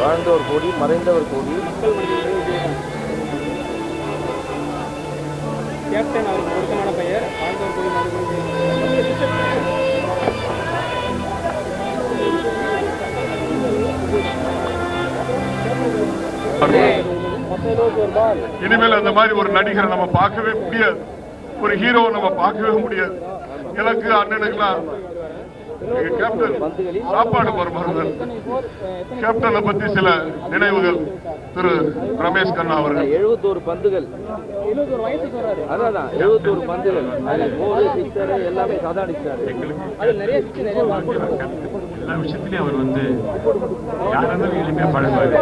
வாழ்ந்தவர் கோடி, மறைந்தவர் கோடி. கேப்டன் அவருக்கு பொருத்தமான பெயர். வாழ்ந்தவர் கோடி, இனிமேல் அந்த மாதிரி ஒரு நடிகரை நம்ம பார்க்கவே முடியாது, ஒரு ஹீரோவை நம்ம பார்க்கவே முடியாது. எனக்கு அண்ணனுக்குலாம் கேப்டன் சாப்பாடு மருமகன் கேப்டனை பத்தி சில நினைவுகள். திரு ரமேஷ் கண்ணா அவர்கள் 71 பந்துகள், அதான் 71 பந்துகள், எல்லாமே சாதாரண. எல்லா விஷயத்திலையும் அவர் வந்து யாராலும் எளிமையா பழகுவாரு.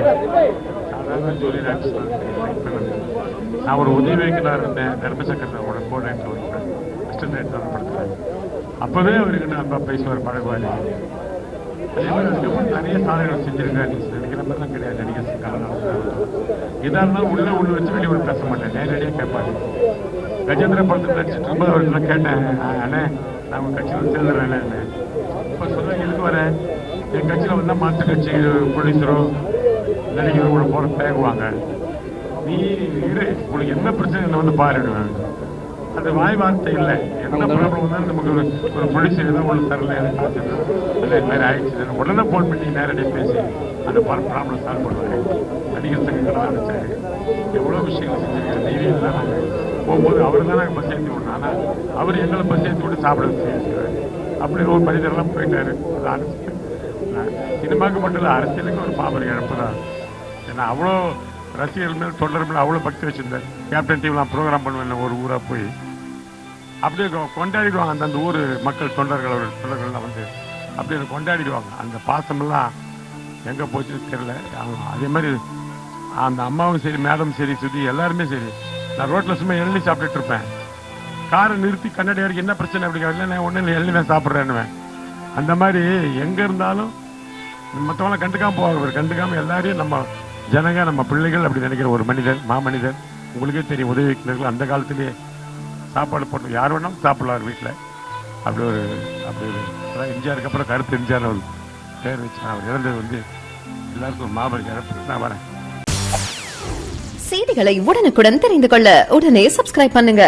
சாதாரண ஜோலி நான் ஒரு உதவி வைக்கிறார் தர்மசக்கரத்தோட கோஆர்டினேட்டர் ஒருத்தர் அசிஸ்டன்ட் படுத்துறாரு. அப்பவே அவருக்கு அன்பா பேசுவார், பழகுவாரு. அதே மாதிரி அதுக்கப்புறம் நிறைய சாதனைகள் செஞ்சிருக்காரு. நீங்க நினைக்கிற மாதிரிலாம் கிடையாது. நடிகர் இதா இருந்தாலும் உள்ள வச்சு வெளியே பேச மாட்டேன், நேரடியாக கேட்பாரு. கஜேந்திர படத்தில் நடிச்சிட்டு இருக்கும்போது அவர்கிட்ட கேட்டேன், அண்ணே நான் உங்க கட்சியில் சேர்ந்துடுறேன். இப்போ சொல்லுவாங்க எதுக்கு வர, என் கட்சியில் வந்தால் மாற்று கட்சி போலீஸரோ நடிகரோ கூட போற தயங்குவாங்க. நீ இரு, உங்களுக்கு என்ன பிரச்சனை வந்து பாருடுவேன். அது வாய் வார்த்தை இல்லை. என்ன ப்ராப்ளம் வந்தாலும் நமக்கு ஒரு போலீஸ் ஏதோ ஒன்று தரல, இல்லை இது மாதிரி ஆயிடுச்சு, உடனே ஃபோன் பண்ணி நேரடியாக பேசி அந்த ப்ராப்ளம் சால்வ் பண்ணுவாங்க. நடிகர் சங்கங்களை அனுப்பிச்சாரு, எவ்வளோ விஷயங்கள் செஞ்சிருக்காரு. டிவியில் தான் நாங்கள் போகும்போது அவர் தான் நாங்கள் பஸ் ஏற்றி விடணும். ஆனால் அவர் எங்களை பஸ் ஏற்றி விட்டு சாப்பிட செய்கிறார். அப்படி ஒரு மனிதரெல்லாம் போயிட்டாரு. அது சினிமாவுக்கு மட்டும் இல்லை, அரசியலுக்கு ஒரு பாபர் இழப்பு தான். ஏன்னா அவ்வளோ ரசிகர்கள் மேல் தொண்டர் மேலே அவ்வளோ பக்தி வச்சுருந்தேன். கேப்டன் டிவிலாம் ப்ரோக்ராம் பண்ணுவேன், ஒரு ஊராக போய் அப்படியே கொண்டாடிடுவாங்க. அந்தந்த ஊர் மக்கள் தொண்டர்கள்லாம் வந்து அப்படியே கொண்டாடிடுவாங்க. அந்த பாசமெல்லாம் எங்கே போச்சுன்னு தெரியல. அதே மாதிரி அந்த அம்மாவும் சரி, மேடம் சரி, சுதி எல்லாருமே சரி. நான் ரோட்டில் சும்மா எள்ளி சாப்பிட்டுட்டு இருப்பேன். காரை நிறுத்தி கண்ணாடியாருக்கு என்ன பிரச்சனை அப்படிங்கிறதுல நான் ஒன்றும் இல்லை, எள்ளி நான் சாப்பிட்றேன்னுவேன். அந்த மாதிரி எங்கே இருந்தாலும் மற்றவங்களாம் கண்டுக்காமல் போவாங்க. கண்டுக்காமல் எல்லாரையும் நம்ம ஜனங்க, நம்ம பிள்ளைகள் அப்படி நினைக்கிற ஒரு மனிதன், மாமனிதன். உங்களுக்கே தெரியும், உதவி வைக்கிறவர்கள் அந்த காலத்திலேயே சாப்பாடு போட்டு யார் வேணாலும் சாப்பிடலாம் வீட்டில். அப்படி ஒரு அதான் எம்ஜிஆருக்கு அப்புறம் கருத்து எம்ஜிஆர் அவர் பேர் வச்சார். அவர் இறந்தது வந்து எல்லாருக்கும் ஒரு மாபெரும் இழப்பு. நான் வரேன். செய்திகளை உடனுக்குடன் தெரிந்து கொள்ள உடனே சப்ஸ்கிரைப் பண்ணுங்க.